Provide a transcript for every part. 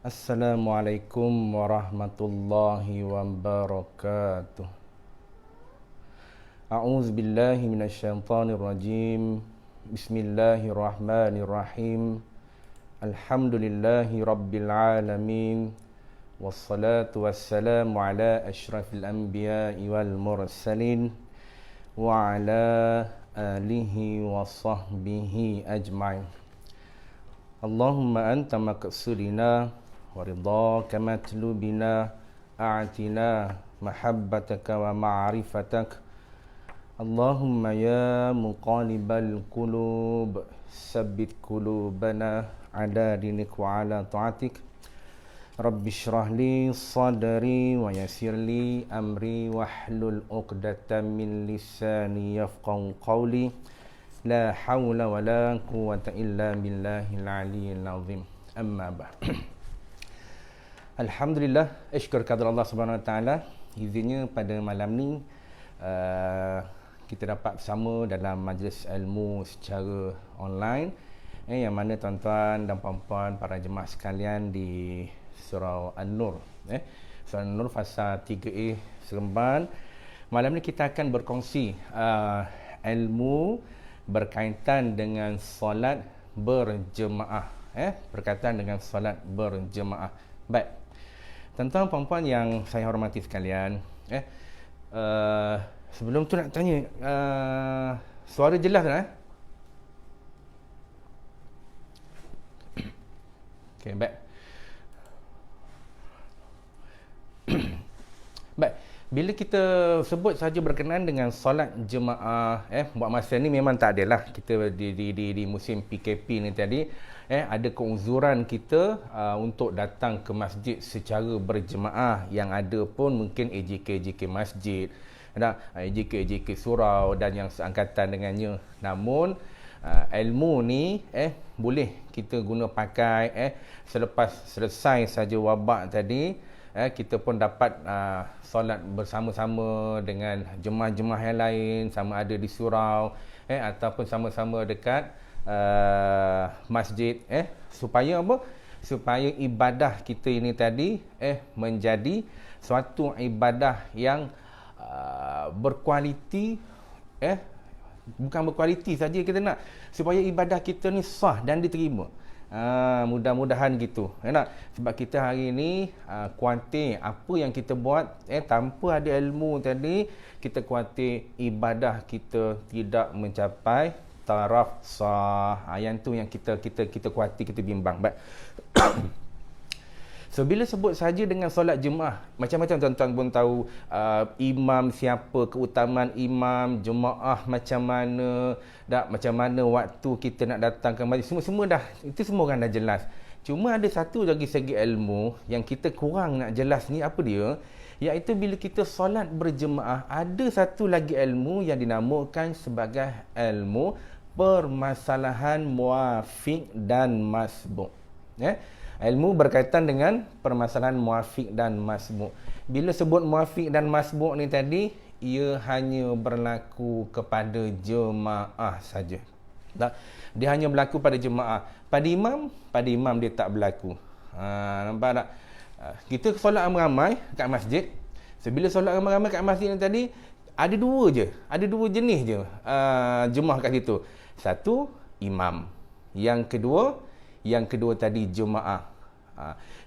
Assalamualaikum warahmatullahi wabarakatuh. A'udzu billahi minasyaitonir rajim. Bismillahirrahmanirrahim. Alhamdulillahi rabbil alamin. Wassalatu wassalamu ala asyrafil anbiya'i wal mursalin wa ala alihi wa sahbihi ajma'in. Allahumma anta maqsudina waridhaka matlubina a'tina mahabbataka wa ma'rifatak. Allahumma ya muqallibal qulub sabbit qulubana ala dinik wa ala ta'atik. Rabbi shrah li sadri wa yassir li amri wahlul 'uqdatam min lisani yafqahu qawli. La hawla wa la quwwata illa billahil aliyyil azim. Amma ba'd. Alhamdulillah, syukur kepada Allah Subhanahu Wa Taala, izinnya pada malam ni kita dapat bersama dalam majlis ilmu secara online, yang mana tuan-tuan dan puan-puan para jemaah sekalian di surau An-Nur, surau An-Nur fasa 3A Seremban. Malam ni kita akan berkongsi ilmu berkaitan dengan solat berjemaah, berkaitan dengan solat berjemaah. Baik, tuan-tuan puan-puan yang saya hormati sekalian, sebelum tu nak tanya, suara jelas tak? Okey, baik. Baik, bila kita sebut saja berkenaan dengan solat jemaah, buat masa ni memang tak adalah kita di musim PKP ni tadi, ada keuzuran kita untuk datang ke masjid secara berjemaah. Yang ada pun mungkin AJK masjid, AJK surau dan yang seangkatan dengannya. Namun ilmu ni boleh kita guna pakai selepas selesai saja wabak tadi, kita pun dapat solat bersama-sama dengan jemaah-jemaah yang lain, sama ada di surau ataupun sama-sama dekat masjid, supaya apa? Supaya ibadah kita ini tadi menjadi suatu ibadah yang berkualiti, bukan berkualiti saja kita nak, supaya ibadah kita ni sah dan diterima. Mudah-mudahan gitu, sebab kita hari ni kuatir apa yang kita buat tanpa ada ilmu tadi, kita kuatir ibadah kita tidak mencapai taraf sah. Yang tu yang kita kuatir, kita bimbang. Baik. So bila sebut saja dengan solat jemaah, macam-macam tuan-tuan pun tahu, imam siapa, keutamaan imam, jemaah macam mana, macam mana waktu kita nak datang ke masjid, semua dah, itu semua kan dah jelas. Cuma ada satu lagi segi ilmu yang kita kurang nak jelas ni, apa dia? Iaitu bila kita solat berjemaah, ada satu lagi ilmu yang dinamakan sebagai ilmu permasalahan muafiq dan masbuk. Ilmu berkaitan dengan permasalahan muafiq dan masbuk. Bila sebut muafiq dan masbuk ni tadi, ia hanya berlaku kepada jemaah saja. Dia hanya berlaku pada jemaah. Pada imam dia tak berlaku. Nampak tak? Kita solat ramai-ramai kat masjid. So, bila solat ramai-ramai kat masjid ni tadi, ada dua jenis je jemaah kat situ. Satu, imam. Yang kedua tadi jemaah.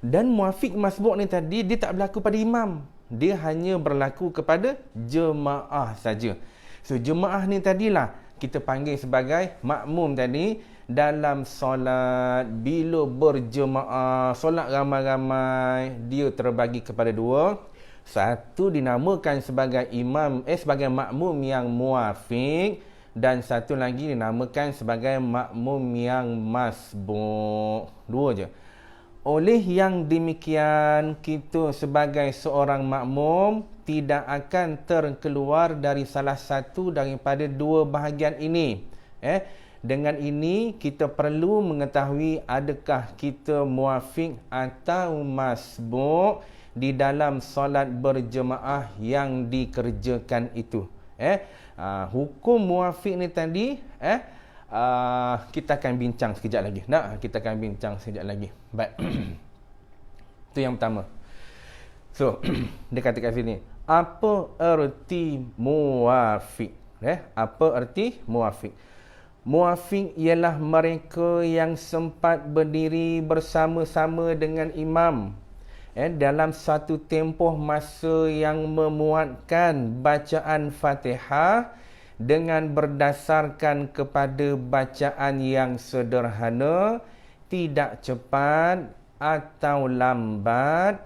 Dan muafiq masbuk ni tadi, dia tak berlaku pada imam. Dia hanya berlaku kepada jemaah saja. So jemaah ni tadilah kita panggil sebagai makmum tadi dalam solat. Bila berjemaah, solat ramai-ramai, dia terbagi kepada dua. Satu dinamakan sebagai imam, sebagai makmum yang muafiq, dan satu lagi dinamakan sebagai makmum yang masbuk. Dua je. Oleh yang demikian, kita sebagai seorang makmum tidak akan terkeluar dari salah satu daripada dua bahagian ini. Dengan ini, kita perlu mengetahui adakah kita muafiq atau masbuk di dalam solat berjemaah yang dikerjakan itu. Hukum muafiq ni tadi, kita akan bincang sekejap lagi. Kita akan bincang sekejap lagi. Baik. Itu yang pertama. So, dia kata kat sini, apa erti muwafiq? Apa erti muwafiq? Muwafiq ialah mereka yang sempat berdiri bersama-sama dengan imam dalam satu tempoh masa yang memuatkan bacaan Fatihah dengan berdasarkan kepada bacaan yang sederhana, tidak cepat atau lambat,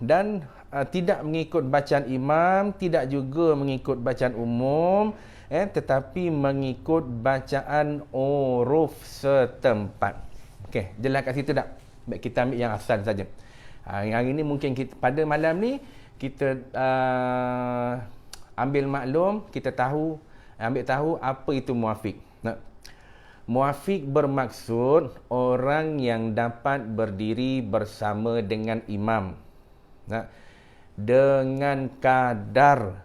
dan tidak mengikut bacaan imam, tidak juga mengikut bacaan umum, tetapi mengikut bacaan huruf setempat. Okey, jelas kat situ tak? Baik, kita ambil yang asal saja. Hari ini mungkin kita, pada malam ni kita ambil maklum, kita ambil tahu apa itu muwafiq. Muwafiq bermaksud orang yang dapat berdiri bersama dengan imam dengan kadar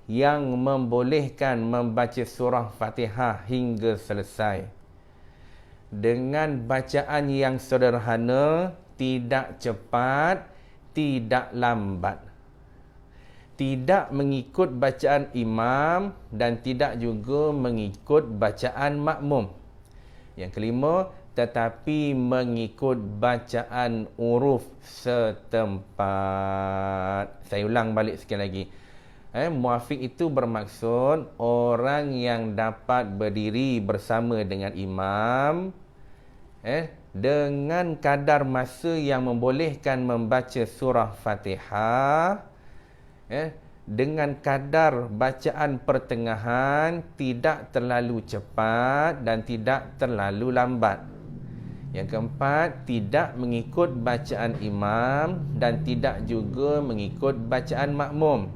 yang membolehkan membaca surah Fatihah hingga selesai, dengan bacaan yang sederhana, tidak cepat, tidak lambat, tidak mengikut bacaan imam dan tidak juga mengikut bacaan makmum. Yang kelima, tetapi mengikut bacaan huruf setempat. Saya ulang balik sekali lagi. Muwafiq itu bermaksud orang yang dapat berdiri bersama dengan imam dengan kadar masa yang membolehkan membaca surah Fatihah dengan kadar bacaan pertengahan, tidak terlalu cepat dan tidak terlalu lambat. Yang keempat, tidak mengikut bacaan imam dan tidak juga mengikut bacaan makmum.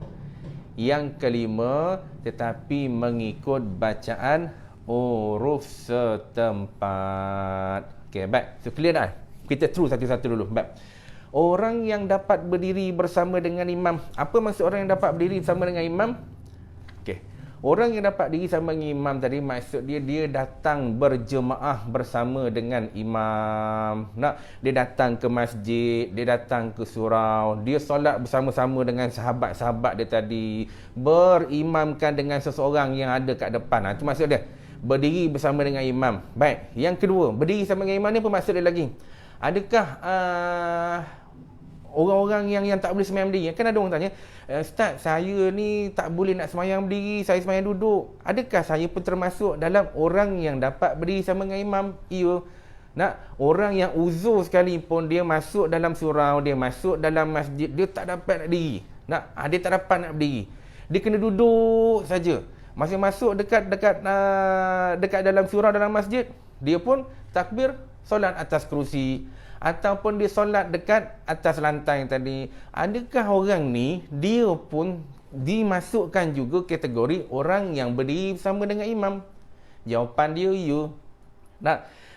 Yang kelima, tetapi mengikut bacaan huruf setempat. Okey, baik. So clear dah? Kita through satu-satu dulu. Baik. Orang yang dapat berdiri bersama dengan imam. Apa maksud orang yang dapat berdiri bersama dengan imam? Okey. Orang yang dapat berdiri sama dengan imam tadi, maksud dia datang berjemaah bersama dengan imam. Dia datang ke masjid, dia datang ke surau, dia solat bersama-sama dengan sahabat-sahabat dia tadi, berimamkan dengan seseorang yang ada kat depan. Itu maksud dia. Berdiri bersama dengan imam. Baik. Yang kedua, berdiri sama dengan imam ni apa maksud dia lagi? Adakah orang-orang yang tak boleh sembahyang berdiri? Kan ada orang tanya, Ustaz, saya ni tak boleh nak sembahyang berdiri, saya sembahyang duduk. Adakah saya pun termasuk dalam orang yang dapat berdiri sama dengan imam? Ya. Orang yang uzur sekalipun, dia masuk dalam surau, dia masuk dalam masjid, dia tak dapat nak berdiri. Dia tak dapat nak berdiri. Dia kena duduk saja. Masa masuk dekat dalam surau, dalam masjid, dia pun takbir, solat atas kerusi, ataupun dia solat dekat atas lantai tadi. Adakah orang ni dia pun dimasukkan juga kategori orang yang berdiri bersama dengan imam? Jawapan dia ya.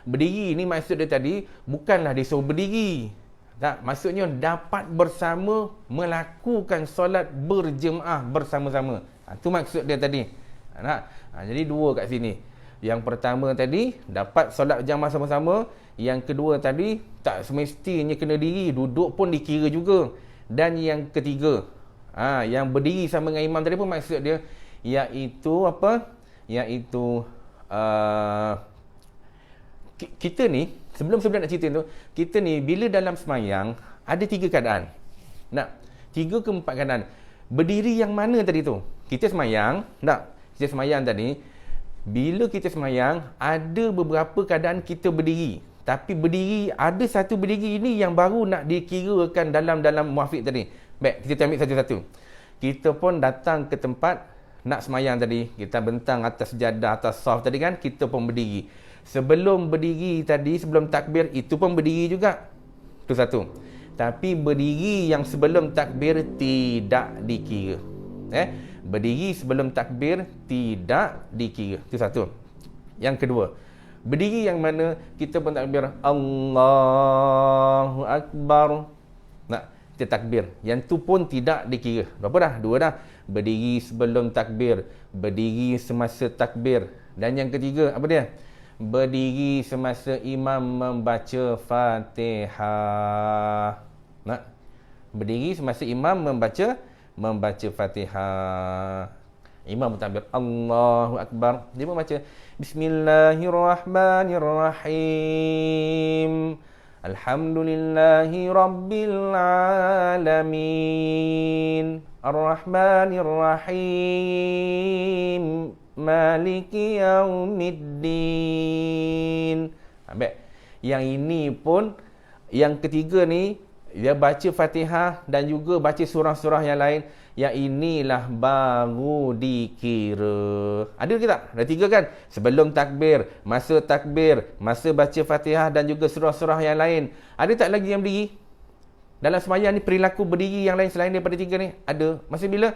Berdiri ni maksud dia tadi bukanlah dia suruh berdiri. Maksudnya dapat bersama melakukan solat berjemaah bersama-sama. Itu maksud dia tadi. Jadi dua kat sini. Yang pertama tadi dapat solat berjamaah sama-sama. Yang kedua tadi tak semestinya kena diri, duduk pun dikira juga. Dan yang ketiga, yang berdiri sama dengan imam tadi pun maksud dia iaitu apa? Iaitu kita ni sebelum nak cerita tu, kita ni bila dalam semayang ada 3 keadaan. 3 ke 4 keadaan. Berdiri yang mana tadi tu? Kita semayang, kita semayang tadi. Bila kita semayang, ada beberapa keadaan kita berdiri. Tapi berdiri, ada satu berdiri ini yang baru nak dikirakan dalam muwafiq tadi. Baik, kita ambil satu-satu. Kita pun datang ke tempat nak semayang tadi. Kita bentang atas sejadah, atas saf tadi kan, kita pun berdiri. Sebelum berdiri tadi, sebelum takbir, itu pun berdiri juga. Itu satu. Tapi berdiri yang sebelum takbir tidak dikira. Berdiri sebelum takbir tidak dikira. Itu satu. Yang kedua, berdiri yang mana kita pun takbir Allahu Akbar. Kita takbir. Yang tu pun tidak dikira. Berapa dah? 2 dah. Berdiri sebelum takbir, berdiri semasa takbir. Dan yang ketiga, apa dia? berdiri semasa imam membaca Fatihah. Nak? Berdiri semasa imam membaca Fatihah. Imam bertakbir Allahu Akbar. Dia pun baca Bismillahirrahmanirrahim. Alhamdulillahi Rabbil Alamin. Ar-Rahmanir-Rahim. Maliki Yaumiddin. Baik. Yang ini pun, yang ketiga ni, dia baca Fatihah dan juga baca surah-surah yang lain. Yang inilah baru dikira. Ada ke tak? Ada 3 kan? Sebelum takbir, masa baca Fatihah dan juga surah-surah yang lain. Ada tak lagi yang berdiri? Dalam sembahyang ni perilaku berdiri yang lain selain daripada 3 ni? Ada. Masa bila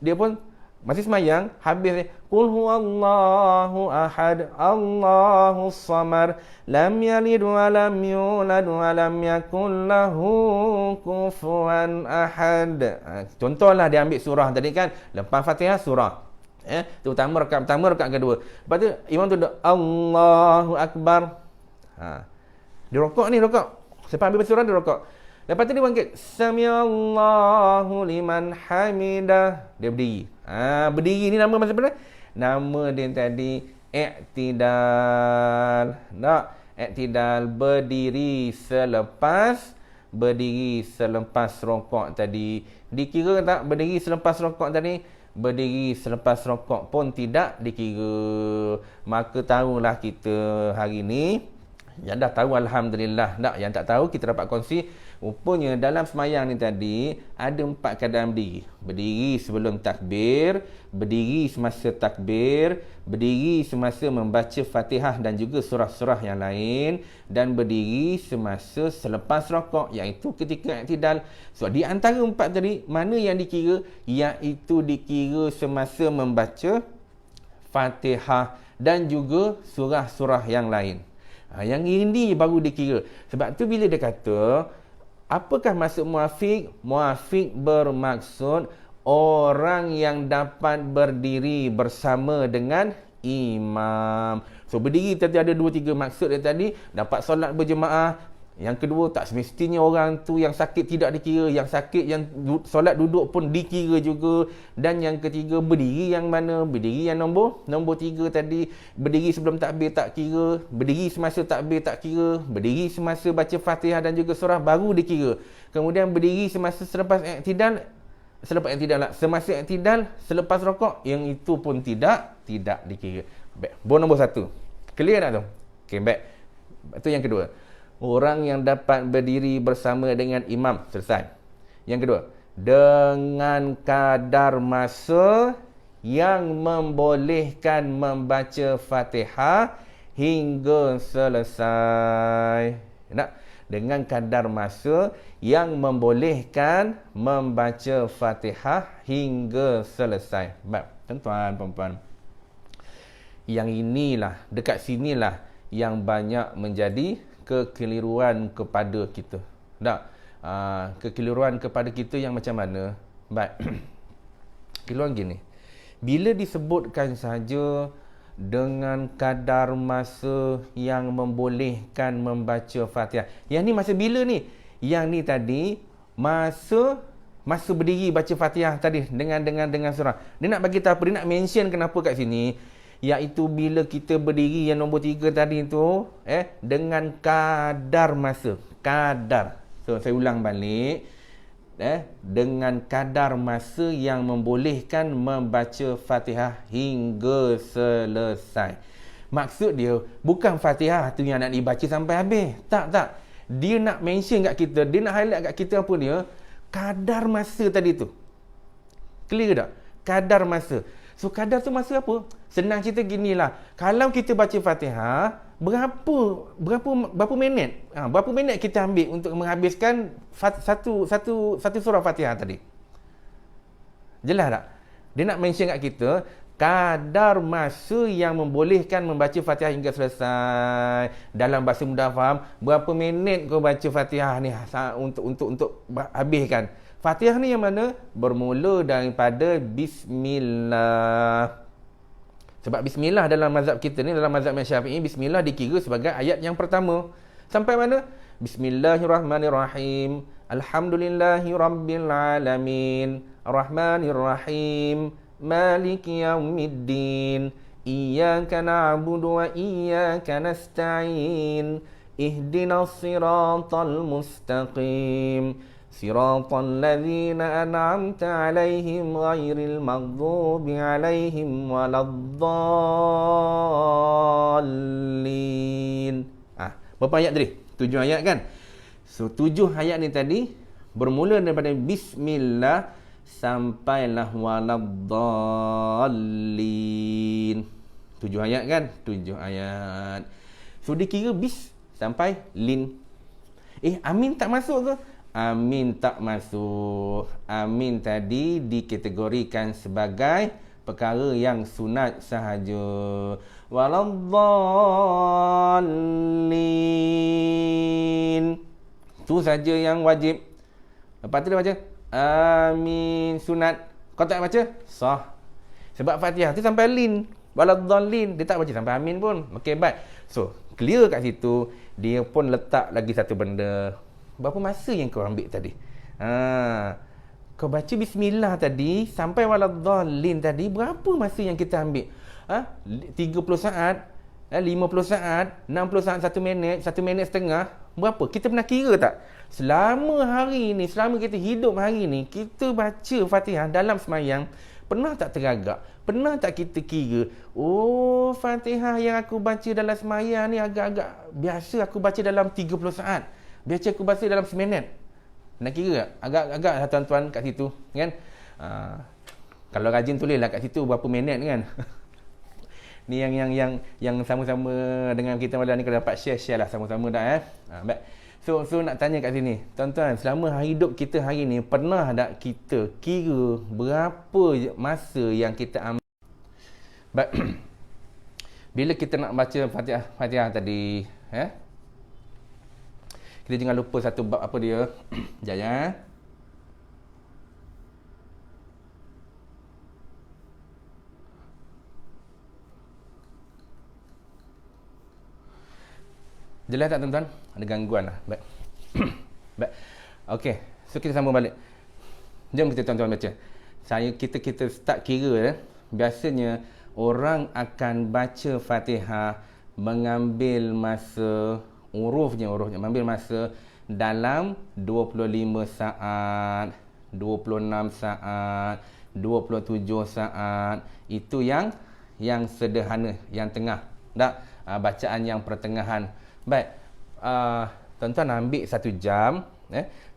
dia pun masih sembahyang, habis ni Qul huwallahu ahad, Allahus samad, lam yalid wa lam yulad wa lam yakul lahu kufuwan ahad. Contohlah dia ambil surah tadi kan, lepas Fatihah surah. Terutama rakaat pertama, rakaat kedua. Lepas tu imam tu Allahu Akbar. Dia rokok ni, rokok. Lepas ambil surah dia rokok. Lepas tu dia bangkit, Samiallahu liman hamidah. Dia berdiri. Berdiri ni nama masa mana? Nama dia tadi i'tidal. Tak? I'tidal, berdiri selepas rokok tadi. Dikira tak berdiri selepas rokok tadi? Berdiri selepas rokok pun tidak dikira. Maka tahulah kita hari ni, yang dah tahu alhamdulillah. Tak? Yang tak tahu kita dapat kongsi. Rupanya dalam semayang ni tadi ada 4 keadaan berdiri. Berdiri sebelum takbir, berdiri semasa takbir, berdiri semasa membaca Fatihah dan juga surah-surah yang lain, dan berdiri semasa selepas rokok, iaitu ketika i'tidal. So di antara 4 tadi, mana yang dikira? Iaitu dikira semasa membaca Fatihah dan juga surah-surah yang lain. Yang ini baru dikira. Sebab tu bila dia kata, apakah maksud muafiq? Muafiq bermaksud orang yang dapat berdiri bersama dengan imam. So berdiri tadi ada 2-3 maksud dia tadi. Dapat solat berjemaah. Yang kedua, tak semestinya orang tu yang sakit tidak dikira. Yang sakit, yang solat duduk pun dikira juga. Dan yang ketiga, berdiri yang mana? Berdiri yang nombor 3 tadi. Berdiri sebelum takbir tak kira. Berdiri semasa takbir tak kira. Berdiri semasa baca Fatihah dan juga surah baru dikira. Kemudian berdiri semasa selepas i'tidal. Semasa i'tidal, selepas rokok, yang itu pun tidak dikira. Baik, nombor 1. Clear tak tu? Okey, baik. Itu yang kedua. Orang yang dapat berdiri bersama dengan imam. Selesai. Yang kedua, dengan kadar masa yang membolehkan membaca Fatihah hingga selesai. Tak? Dengan kadar masa yang membolehkan membaca Fatihah hingga selesai. Baik, tuan-tuan, puan-puan. Yang inilah, dekat sinilah yang banyak menjadi kekeliruan kepada kita. Tak? Kekeliruan kepada kita yang macam mana? Baik. Keliruan gini. Bila disebutkan saja dengan kadar masa yang membolehkan membaca Fatihah. Yang ni masa bila ni? Yang ni tadi masa berdiri baca Fatihah tadi dengan surah. Dia nak bagi tahu apa? Dia nak mention kenapa kat sini? Iaitu bila kita berdiri yang nombor 3 tadi tu, dengan kadar masa. Kadar. So saya ulang balik. Dengan kadar masa yang membolehkan membaca Fatihah hingga selesai. Maksud dia bukan Fatihah tu yang nak dibaca sampai habis. Tak. Dia nak mention kat kita, dia nak highlight kat kita apa dia? Kadar masa tadi tu. Clear tak? Kadar masa. So kadar tu masa apa? Senang cerita ginilah. Kalau kita baca Fatihah, berapa minit? Berapa minit kita ambil untuk menghabiskan satu surah Fatihah tadi? Jelas tak? Dia nak mention kat kita kadar masa yang membolehkan membaca Fatihah hingga selesai. Dalam bahasa mudah faham, berapa minit kau baca Fatihah ni untuk habiskan. Fatihah ni yang mana? Bermula daripada Bismillah Sebab bismillah dalam mazhab kita ni, dalam mazhab Syafi'i, bismillah dikira sebagai ayat yang pertama. Sampai mana? Bismillahirrahmanirrahim. Alhamdulillahirabbil alamin. Arrahmanirrahim. Maliki yaumiddin. Iyyaka na'budu wa iyyaka nasta'in. Ihdinas siratal mustaqim. Siratal ladzina an'amta 'alaihim ghairil maghdubi 'alaihim waladdallin. Berapa ayat tadi? 7 ayat kan? So 7 ayat ni tadi bermula daripada bismillah sampailah waladdallin. 7 ayat kan? 7 ayat. So dikira bis sampai lin. Amin tak masuk ke? Amin tak masuk. Amin tadi dikategorikan sebagai perkara yang sunat sahaja. Waladdallin. Tu saja yang wajib. Lepas tu dia baca amin sunat. Kau tak baca? Sah. Sebab Fatihah tu sampai lin. Waladdallin. Dia tak baca sampai amin pun. Okey, baik. So, clear kat situ. Dia pun letak lagi satu benda. Berapa masa yang kau ambil tadi? Kau baca bismillah tadi sampai waladdallin tadi, berapa masa yang kita ambil? 30 saat, 50 saat, 60 saat, 1 minit, 1 minit setengah. Berapa? Kita pernah kira tak? Selama hari ni, selama kita hidup hari ni, kita baca Fatihah dalam semayang, pernah tak teragak? Pernah tak kita kira, oh Fatihah yang aku baca dalam semayang ni agak-agak biasa aku baca dalam 30 saat. Biasa aku baca dalam seminit. Nak kira tak? Agak-agak lah tuan-tuan kat situ kan? Kalau rajin tulislah kat situ berapa minit kan? Ni yang sama-sama dengan kita malam ni, kalau dapat share lah sama-sama dah baik. So nak tanya kat sini, tuan-tuan, selama hidup kita hari ni pernah tak kita kira berapa masa yang kita ambil? Baik. Bila kita nak baca Fatihah tadi, kita jangan lupa satu bab apa dia. Sekejap ya. Jelas tak tuan-tuan? Ada gangguan lah. Baik. Baik. Okey. So kita sambung balik. Jom kita tuan-tuan baca. Kita start kira. Biasanya orang akan baca Fatihah mengambil masa urufnya mengambil masa dalam 25 saat, 26 saat, 27 saat. Itu yang sederhana, yang tengah. Tak? Bacaan yang pertengahan. Baik. Tuan-tuan ambil 1 jam,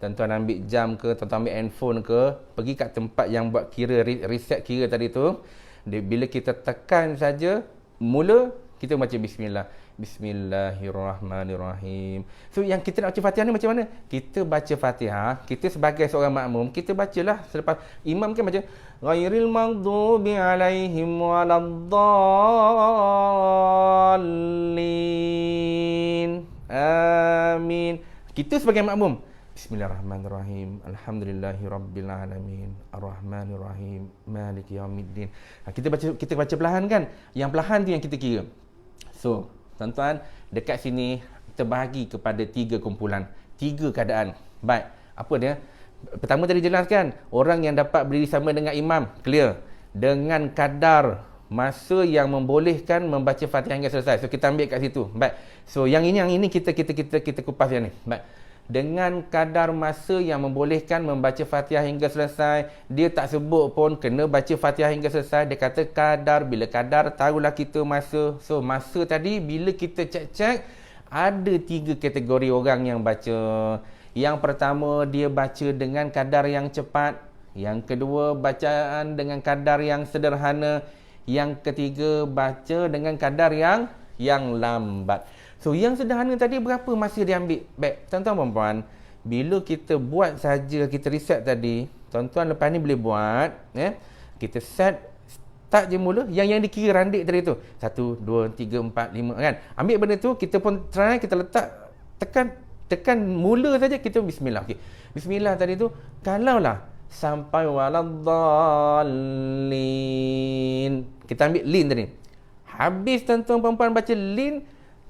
tuan-tuan ambil jam ke, tuan-tuan ambil handphone ke, pergi kat tempat yang buat kira, reset kira tadi tu. Bila kita tekan saja, mula kita baca bismillah. Bismillahirrahmanirrahim. So yang kita nak baca Fatihah ni macam mana? Kita baca Fatihah, kita sebagai seorang makmum, kita bacalah selepas imam kan baca ghairil maghdubi alaihim waladdallin. Amin. Kita sebagai makmum, Bismillahirrahmanirrahim. Alhamdulillahirabbil alamin. Arrahmanirrahim. Maliki yaumiddin. Kita baca perlahan kan? Yang perlahan tu yang kita kira. So, tuan-tuan, dekat sini kita bahagi kepada 3 kumpulan, 3 keadaan. Baik, apa dia? Pertama tadi jelaskan, orang yang dapat berdiri sama dengan imam, clear. Dengan kadar masa yang membolehkan membaca Fatihah hingga selesai. So kita ambil kat situ. Baik. So yang ini kita kupas yang ni. Baik. Dengan kadar masa yang membolehkan membaca Fatihah hingga selesai, dia tak sebut pun kena baca Fatihah hingga selesai. Dia kata kadar, bila kadar tahulah kita masa. So masa tadi bila kita cek ada 3 kategori orang yang baca. Yang pertama, dia baca dengan kadar yang cepat. Yang kedua, bacaan dengan kadar yang sederhana. Yang ketiga, baca dengan kadar yang lambat. So yang sederhana tadi berapa masa dia ambil? Baik, tuan-tuan puan-puan, bila kita buat saja, kita reset tadi, tuan-tuan lepas ni boleh buat, kita set, start je mula yang dikira randik tadi tu. 1 2 3 4 5 kan. Ambil benda tu, kita pun try, kita letak, tekan mula saja, kita bismillah. Okey. Bismillah tadi tu, kalaulah sampai waladdallin, kita ambil lin tadi. Habis tuan-tuan perempuan baca lin,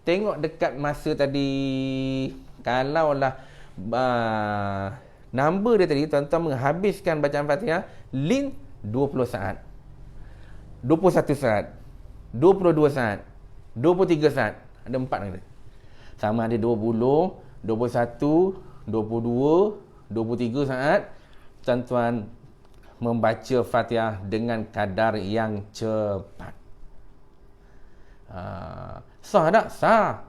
tengok dekat masa tadi. Kalaulah number dia tadi, tuan-tuan menghabiskan bacaan Fatihah lin 20 saat, 21 saat, 22 saat, 23 saat. Ada 4 kata. Sama ada 20, 21, 22, 23 saat tuan-tuan membaca Fatihah dengan kadar yang cepat. Sah tak? Sah.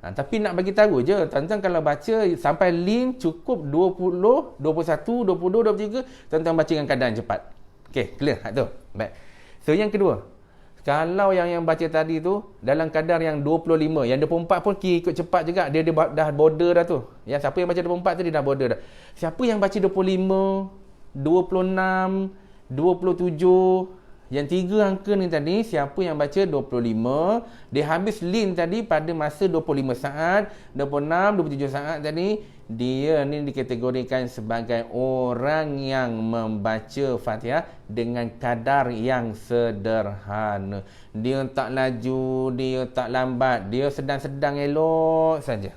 Tapi nak bagi tahu je, tuan-tuan kalau baca sampai lin cukup 20, 21, 22, 23, tuan-tuan baca dengan kadar yang cepat. Okey, clear hak tu. Baik. So yang kedua, kalau yang baca tadi tu dalam kadar yang 25, yang 24 pun ikut cepat juga, dia dah border dah tu. Yang siapa yang baca 24 tu dia dah border dah. Siapa yang baca 25, 26, 27, yang 3 angka ni tadi, siapa yang baca 25, dia habis lin tadi pada masa 25 saat, 26, 27 saat tadi, dia ni dikategorikan sebagai orang yang membaca Fatihah dengan kadar yang sederhana. Dia tak laju, dia tak lambat, dia sedang-sedang elok saja.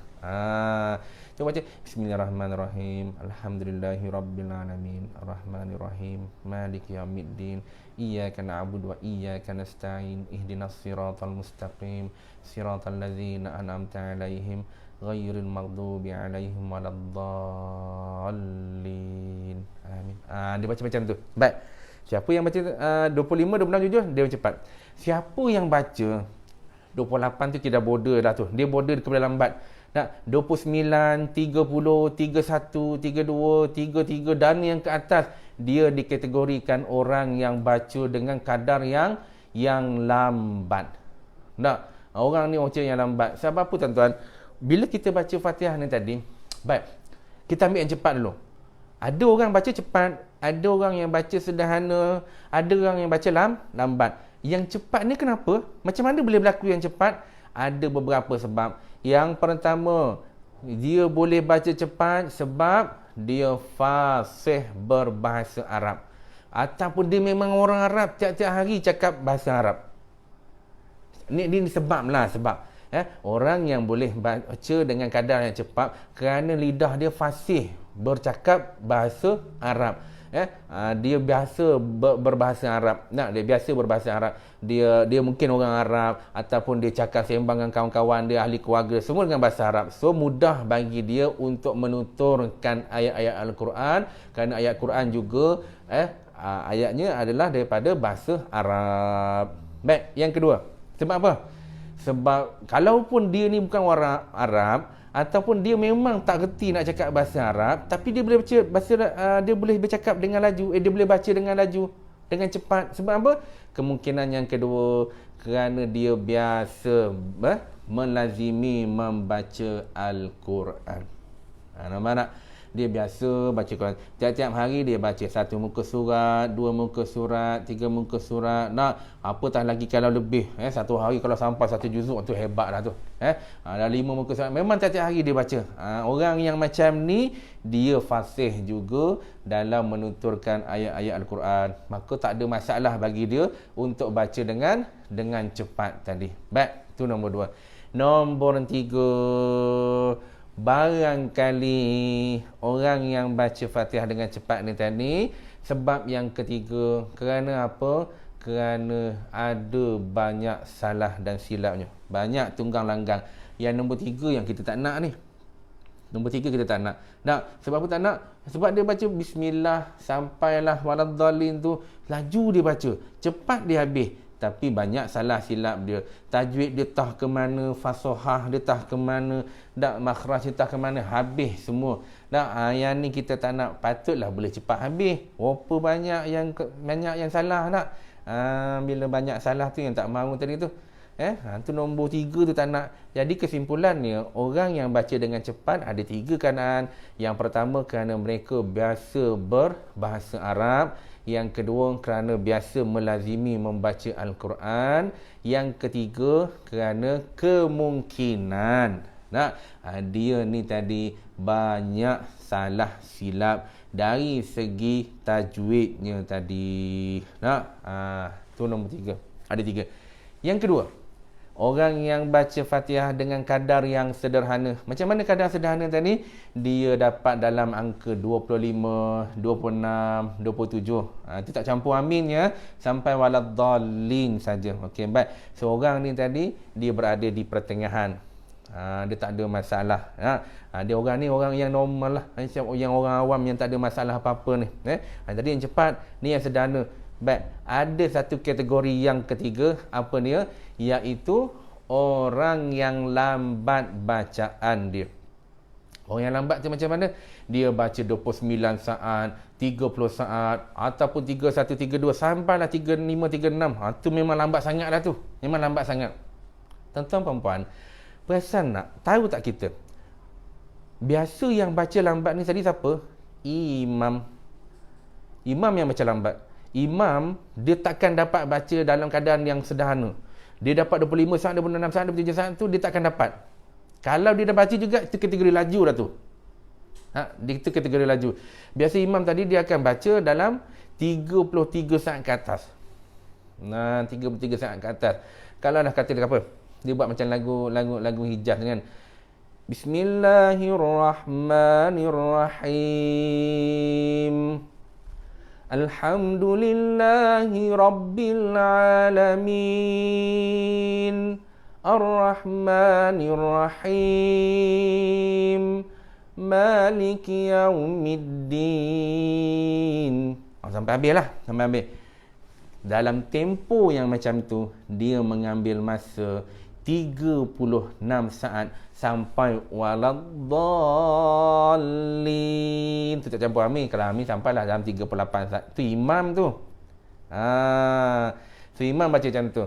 Cuba baca. Bismillahirrahmanirrahim. Alhamdulillahirabbilalamin. Arrahmanirrahim. Maliki yaumiddin. Iyyaka na'budu wa iyyaka nasta'in. Ihdinas siratal mustaqim. Siratal ladzina an'amta 'alaihim ghairil maghdubi 'alaihim waladdallin. Amin. Dia baca macam tu. Baik. Siapa yang baca 25, 26, 7, dia cepat. Siapa yang baca 28 tu tidak border dah tu. Dia border kepada lambat. Nak 29, 30, 31, 32, 33 dan yang ke atas, dia dikategorikan orang yang baca dengan kadar yang lambat. Tak? Orang ni baca yang lambat. Sebab apa tuan-tuan? Bila kita baca Fatihah ni tadi, baik, kita ambil yang cepat dulu. Ada orang baca cepat, ada orang yang baca sederhana, ada orang yang baca lambat. Yang cepat ni kenapa? Macam mana boleh berlaku yang cepat? Ada beberapa sebab. Yang pertama, dia boleh baca cepat sebab dia fasih berbahasa Arab. Ataupun dia memang orang Arab, tiap-tiap hari cakap bahasa Arab. Ini sebablah sebab. Orang yang boleh baca dengan kadar yang cepat kerana lidah dia fasih bercakap bahasa Arab. Dia biasa berbahasa Arab. Dia biasa berbahasa Arab. Dia mungkin orang Arab ataupun dia cakap sembang dengan kawan-kawan dia, ahli keluarga, semua dengan bahasa Arab. So mudah bagi dia untuk menuturkan ayat-ayat Al-Quran kerana ayat Quran juga ayatnya adalah daripada bahasa Arab. Baik, yang kedua. Sebab apa? Sebab kalaupun dia ni bukan orang Arab ataupun dia memang tak reti nak cakap bahasa Arab, tapi dia boleh baca dia boleh bercakap dengan laju, dia boleh baca dengan laju, dengan cepat. Sebab apa? Kemungkinan yang kedua, kerana dia biasa melazimi membaca Al-Quran. Nampak tak? Dia biasa baca Quran. Tiap-tiap hari dia baca 1 muka surat, 2 muka surat, 3 muka surat. Apatah lagi kalau lebih. Satu hari kalau sampai 1 juzuk, tu hebat dah tu. Dah 5 muka surat. Memang tiap-tiap hari dia baca. Orang yang macam ni, dia fasih juga dalam menuturkan ayat-ayat Al-Quran. Maka tak ada masalah bagi dia untuk baca dengan cepat tadi. Baik, tu nombor 2. Nombor 3. Barangkali orang yang baca Fatihah dengan cepat ni tadi, sebab yang ketiga, kerana apa? Kerana ada banyak salah dan silapnya, banyak tunggang langgang. Yang nombor 3 yang kita tak nak ni. Nombor 3 kita tak nak. Sebab apa tak nak? Sebab dia baca bismillah sampailah waladdallin tu, laju dia baca, cepat dia habis. Tapi banyak salah silap dia. Tajwid dia tah ke mana, fasahah dia tah ke mana, makhraj dia tah ke mana, habis semua. Yang ni kita tak nak. Patutlah boleh cepat habis. Berapa banyak yang salah nak. Bila banyak salah tu yang tak mahu tadi tu. Tu nombor 3 tu tak nak. Jadi kesimpulannya, orang yang baca dengan cepat ada 3 keadaan. Yang pertama, kerana mereka biasa berbahasa Arab. Yang kedua, kerana biasa melazimi membaca Al-Quran. Yang ketiga, kerana kemungkinan dia ni tadi banyak salah silap dari segi tajwidnya tadi. Tu nombor 3. Ada 3. Yang kedua, Orang yang baca Fatihah dengan kadar yang sederhana. Macam mana kadar sederhana tadi? Dia dapat dalam angka 25, 26, 27. Itu tak campur aminnya sampai waladdallin saja. Okey, baik. So orang ni tadi dia berada di pertengahan. Dia tak ada masalah. Dia orang ni orang yang normal lah. Yang orang awam yang tak ada masalah apa-apa ni. Tadi yang cepat, ni yang sederhana. Baik, ada satu kategori yang ketiga, apa dia? Iaitu orang yang lambat bacaan dia. Orang yang lambat tu macam mana? Dia baca 29 saat, 30 saat, ataupun 31, 32, sampailah 35, 36. Itu memang lambat sangat lah tu. Memang lambat sangat. Tuan-tuan perempuan, perasan tak? Tahu tak kita? Biasa yang baca lambat ni tadi siapa? Imam. Imam yang baca lambat. Imam, dia takkan dapat baca dalam keadaan yang sederhana. Dia dapat 25 saat, 26 saat, 27 saat tu, dia takkan dapat. Kalau dia dah baca juga, itu kategori laju dah tu. Itu kategori laju. Biasa imam tadi, dia akan baca dalam 33 saat ke atas. 33 saat ke atas. Kalau dah kata dia apa? Dia buat macam lagu Hijaz kan. Bismillahirrahmanirrahim. Alhamdulillahi Rabbil Alamin. Ar-Rahmanir-Rahim. Maliki Yaumiddin. Sampai habis lah. Sampai habis. Dalam tempoh yang macam tu, dia mengambil masa 36 saat sampai waladdallin. Tu tak campur amin. Kalau amin sampailah dalam 38 saat. Tu imam tu. So imam baca macam tu.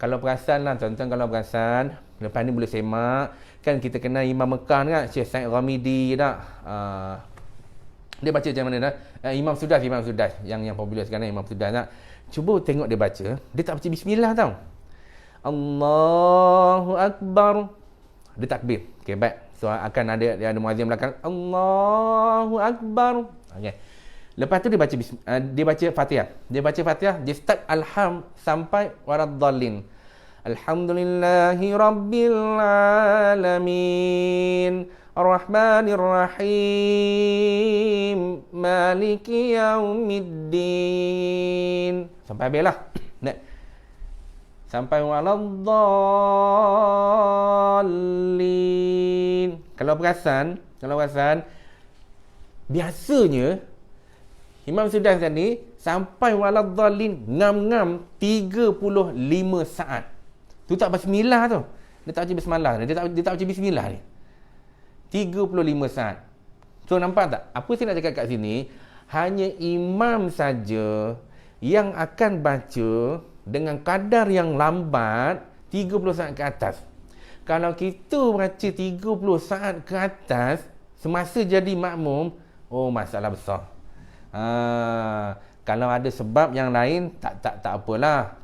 Kalau perasan lah tuan-tuan, kalau perasan, lepas ni boleh semak. Kan kita kenal Imam Mekah kan, Syekh Said Ghamidi tak? Dia baca macam mana dah? Imam Sudas. Yang popular sekarang Imam Sudas tak? Cuba tengok dia baca. Dia tak baca bismillah tau. Allahu Akbar. Dia takbir. Okay, baik. So akan ada muazzin belakang. Allahu Akbar. Okay. Lepas tu dia baca Fatihah. Dia start alham sampai waladdallin. Alhamdulillahi Rabbil Alamin. Ar-Rahmanir-Rahim. Maliki Yaumiddin. Sampai habis lah. Sampai waladdallin. Kalau perasan, biasanya Imam Sudas tadi sampai waladdallin ngam-ngam 35 saat. Tu tak bismillah tu. Dia tak baca bismillah. Dia tak baca bismillah ni. 35 saat. So nampak tak? Apa saya nak cakap kat sini? Hanya imam saja yang akan baca dengan kadar yang lambat 30 saat ke atas. Kalau kita baca 30 saat ke atas semasa jadi makmum, masalah besar. Kalau ada sebab yang lain tak apalah.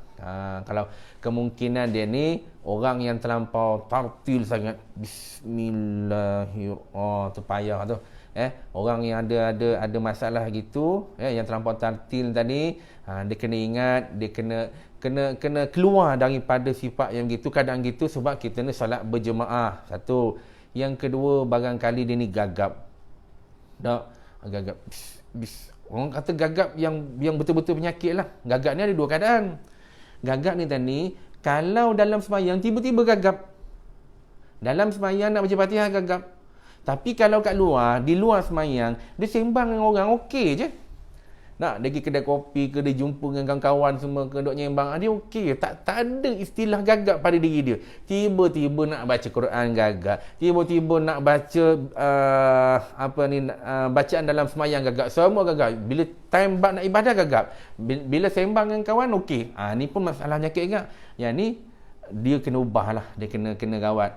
Kalau kemungkinan dia ni orang yang terlampau tartil sangat, bismillahirrahmanirrahim, tu payah tu. Orang yang ada masalah gitu, yang terlampau tartil tadi, dia kena ingat, dia kena keluar daripada sifat yang gitu, keadaan gitu, sebab kita ni solat berjemaah. Satu. Yang kedua, barangkali dia ni gagap. Gagap. Orang kata gagap yang betul-betul penyakit lah. Gagap ni ada dua keadaan. Gagap ni tadi, kalau dalam sembahyang tiba-tiba gagap. Dalam sembahyang nak baca Fatihah gagap. Tapi kalau kat luar, di luar sembahyang, dia sembang dengan orang okey je. Nak dia pergi kedai kopi ke, dia jumpa dengan kawan-kawan semua ke, duk nyembang, dia okey. Tak ada istilah gagap pada diri dia. Tiba-tiba nak baca Quran gagap. Tiba-tiba nak baca bacaan dalam sembahyang gagap. Semua gagap. Bila time bab nak ibadah gagap. Bila sembang dengan kawan okey. Ni pun masalah penyakit gagap. Yang ni dia kena ubahlah, dia kena rawat.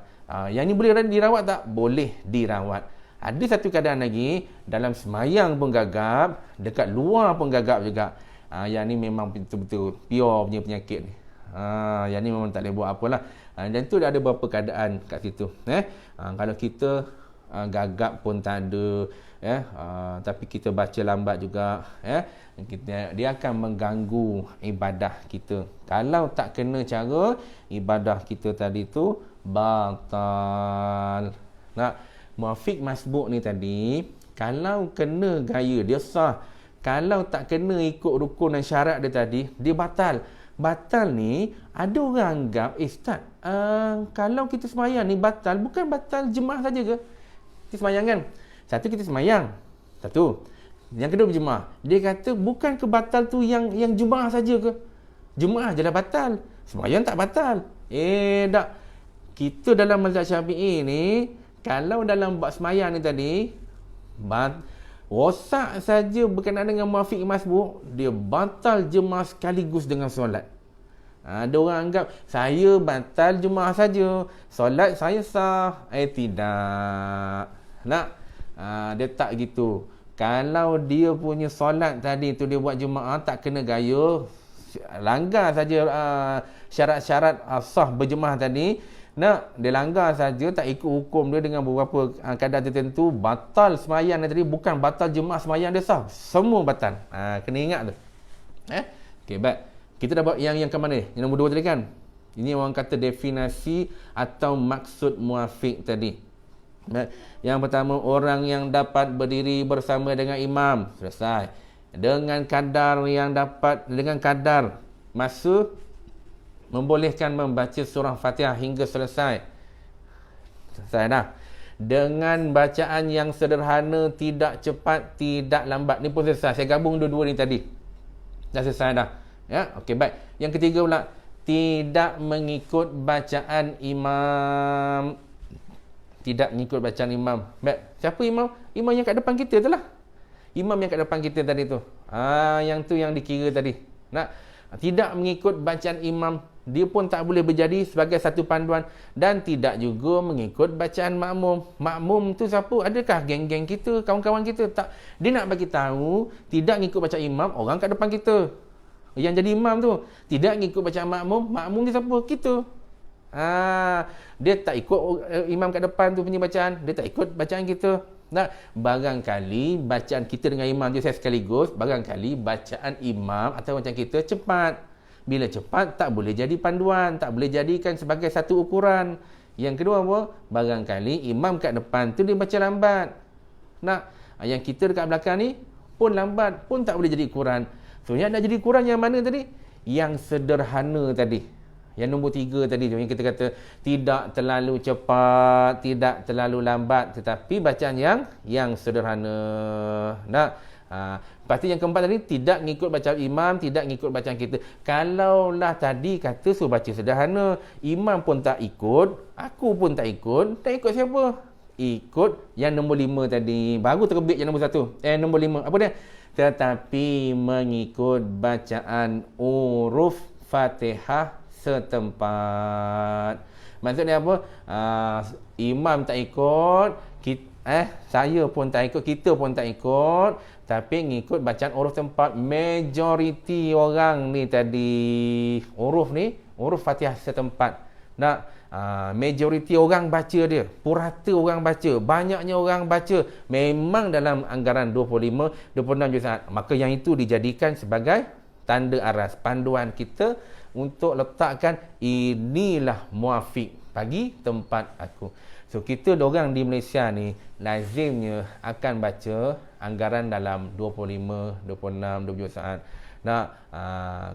Yang ni boleh dirawat tak? Boleh dirawat. Ada satu keadaan lagi, dalam semayang pun gagap, dekat luar pun gagap juga. Yang ni memang betul-betul pure punya penyakit ni. Yang ni memang tak boleh buat apalah. Dan tu ada beberapa keadaan kat situ. Kalau kita gagap pun tak ada, ya. Tapi kita baca lambat juga, ya. Dia akan mengganggu ibadah kita. Kalau tak kena cara, ibadah kita tadi tu batal. Nak muafiq masbuk ni tadi, kalau kena gaya dia sah. Kalau tak kena ikut rukun dan syarat dia tadi, dia batal. Batal ni ada orang anggap, Ustaz, kalau kita semayang ni batal, bukan batal jemaah saja ke? Kita semayang kan? Satu, kita semayang. Satu. Yang kedua berjemaah. Dia kata bukan kebatal tu yang jemaah saja ke? Jemaah je lah batal. Semayang tak batal. Tak. Kita dalam mazhab Syafi'i ni, kalau dalam bab semayang ni tadi, rosak saja berkenaan dengan muafiq masbuk, dia batal jemaah sekaligus dengan solat. Ada orang anggap saya batal jemaah saja, solat saya sah. Tidak. Dia tak gitu. Kalau dia punya solat tadi tu dia buat jemaah tak kena gaya, langgar saja syarat-syarat sah berjemaah tadi, dia langgar saja, tak ikut hukum dia dengan beberapa kadar tertentu, batal semayang tadi, bukan batal jemaah semayang dia sah. Semua batal. Kena ingat tu. Okey, baik. Kita dah buat yang ke mana? Yang nombor 2 tadi kan? Ini orang kata definisi atau maksud muafiq tadi. Yang pertama, orang yang dapat berdiri bersama dengan imam. Selesai. Dengan kadar masa membolehkan membaca surah Fatihah hingga selesai. Selesai dah. Dengan bacaan yang sederhana, tidak cepat, tidak lambat. Ni pun selesai. Saya gabung dua-dua ni tadi. Dah selesai dah. Ya, okey, baik. Yang ketiga pula, tidak mengikut bacaan imam. Tidak mengikut bacaan imam. Baik. Siapa imam? Imam yang kat depan kita tu lah. Imam yang kat depan kita tadi tu. Yang tu yang dikira tadi. Tidak mengikut bacaan imam, dia pun tak boleh berjadi sebagai satu panduan, dan tidak juga mengikut bacaan makmum. Makmum tu siapa? Adakah geng-geng kita, kawan-kawan kita? Tak. Dia nak bagi tahu tidak mengikut bacaan imam, orang kat depan kita. Yang jadi imam tu tidak mengikut bacaan makmum, makmum dia siapa? Kita. Dia tak ikut imam kat depan tu punya bacaan, dia tak ikut bacaan kita. Barangkali bacaan kita dengan imam je saya sekaligus, barangkali bacaan imam atau bacaan kita cepat. Bila cepat tak boleh jadi panduan, tak boleh jadikan sebagai satu ukuran. Yang kedua apa? Barangkali imam kat depan tu dia baca lambat. Yang kita dekat belakang ni pun lambat, pun tak boleh jadi ukuran. So yang nak jadi ukuran yang mana tadi? Yang sederhana tadi. Yang nombor 3 tadi tu, yang kita kata tidak terlalu cepat, tidak terlalu lambat, tetapi bacaan yang sederhana. Lepas tu yang keempat tadi, tidak ngikut bacaan imam, tidak ngikut bacaan kita. Kalaulah tadi kata suruh baca sederhana, imam pun tak ikut, aku pun tak ikut siapa? Ikut yang nombor 5 tadi. Baru terbit yang nombor 1. Nombor 5. Apa dia? Tetapi mengikut bacaan huruf Fatihah setempat. Maksudnya apa? Imam tak ikut, saya pun tak ikut, kita pun tak ikut, tapi ngikut bacaan huruf tempat. Majoriti orang ni tadi, huruf Fatihah setempat. Majoriti orang baca dia, purata orang baca, banyaknya orang baca, memang dalam anggaran 25-26 juz saat. Maka yang itu dijadikan sebagai tanda aras, panduan kita untuk letakkan inilah muafiq bagi tempat aku. So kita dorang di Malaysia ni lazimnya akan baca anggaran dalam 25, 26, 27 saat.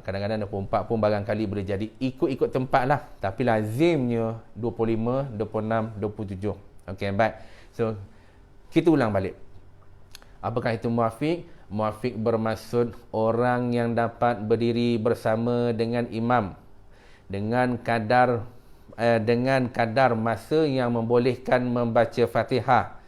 Kadang-kadang 24 pun barangkali boleh jadi ikut-ikut tempat lah, tapi lazimnya 25, 26, 27. Okey, baik. So kita ulang balik. Apakah itu muafiq? Muafiq bermaksud orang yang dapat berdiri bersama dengan imam dengan kadar masa yang membolehkan membaca Fatihah,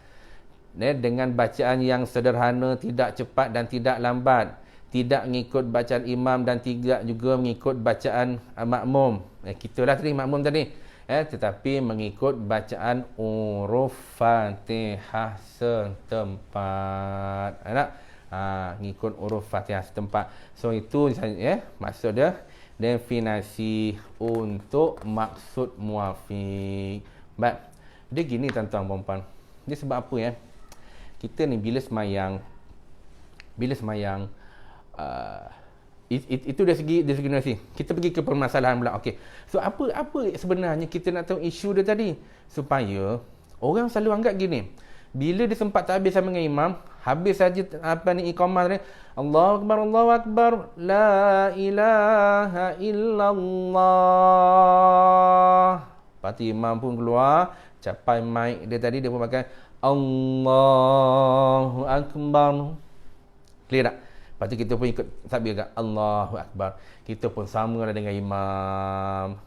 dengan bacaan yang sederhana, tidak cepat dan tidak lambat, tidak mengikut bacaan imam dan tidak juga mengikut bacaan makmum. Kita lah tadi makmum tadi. Tetapi mengikut bacaan huruf Fatihah setempat. Ngikut huruf Fatihah setempat. So itu maksud dia, definisi untuk maksud muafiq. Baik. Dia gini tuan-tuan puan-puan. Dia sebab apa ya? Kita ni bila semayang itu dari segi nasi. Kita pergi ke permasalahan pula. Okey. So apa sebenarnya kita nak tahu isu dia tadi? Supaya orang selalu anggap gini. Bila dia sempat takbir sama dengan imam, habis saja iqamah tadi, Allahu akbar, Allahu akbar, la ilaha illallah. Lepas tu imam pun keluar, capai mic dia tadi, dia pun pakai Allahu akbar. Clear tak? Lepas tu kita pun ikut takbir agak Allahu akbar. Kita pun samalah dengan imam.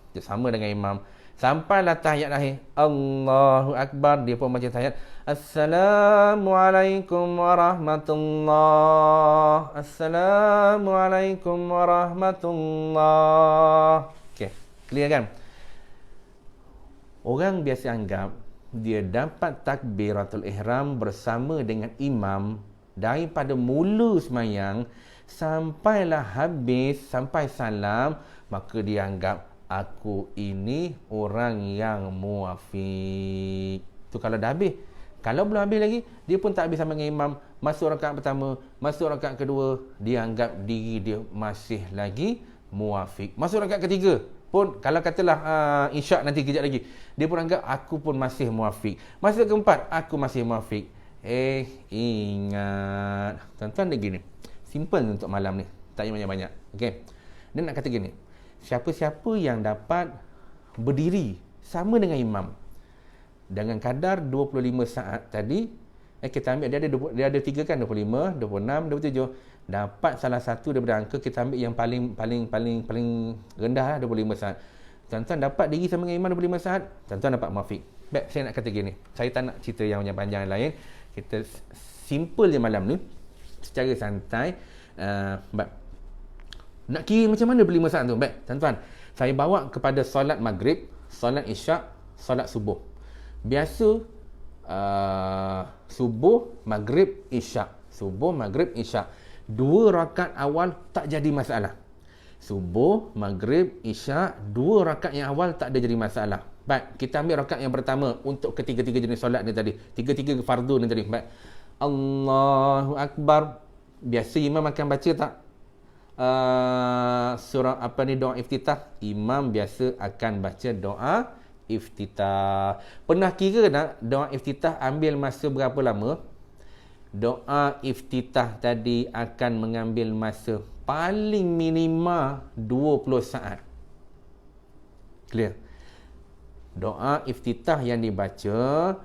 Sampailah tahiyat akhir. Allahu akbar. Dia pun baca tahiyat. Assalamualaikum warahmatullah. Assalamualaikum warahmatullah. Okey, clear kan? Orang biasa anggap dia dapat takbiratul ihram bersama dengan imam daripada mula semayang sampailah habis, sampai salam, maka dia anggap aku ini orang yang muafiq. Tu kalau dah habis. Kalau belum habis lagi, dia pun tak habis sama dengan imam. Masuk rakaat pertama, masuk rakaat kedua, dia anggap diri dia masih lagi muafiq. Masuk rakaat ketiga pun, kalau katalah isyak nanti kejap lagi, dia pun anggap aku pun masih muafiq. Masuk keempat, aku masih muafiq. Ingat, tuan-tuan dia gini, simple untuk malam ni, tak payah banyak-banyak. Okay, dia nak kata gini, siapa-siapa yang dapat berdiri sama dengan imam dengan kadar 25 saat tadi, kita ambil dia ada 3 kan, 25, 26, 27, dapat salah satu daripada angka, kita ambil yang paling rendah lah, 25 saat. Tuan-tuan dapat diri sama dengan imam 25 saat, tuan-tuan dapat muafiq. Baik, saya nak kata gini, saya tak nak cerita yang panjang lain. Kita simple je malam ni, secara santai. Nak kira macam mana 25 saat tu? Baik, tuan-tuan, saya bawa kepada solat maghrib, solat isyak, solat subuh. Biasa subuh, maghrib, isyak. Subuh, maghrib, isyak. 2 rakaat awal tak jadi masalah. Subuh, maghrib, isyak, 2 rakaat yang awal tak ada jadi masalah. Baik, kita ambil rakaat yang pertama untuk ketiga-tiga jenis solat ni tadi. Tiga-tiga fardu ni tadi. Baik. Allahu akbar. Biasa imam akan baca tak? Surah doa iftitah. Imam biasa akan baca doa iftitah. Pernah kira tak doa iftitah ambil masa berapa lama? Doa iftitah tadi akan mengambil masa paling minima 20 saat. Clear? Doa iftitah yang dibaca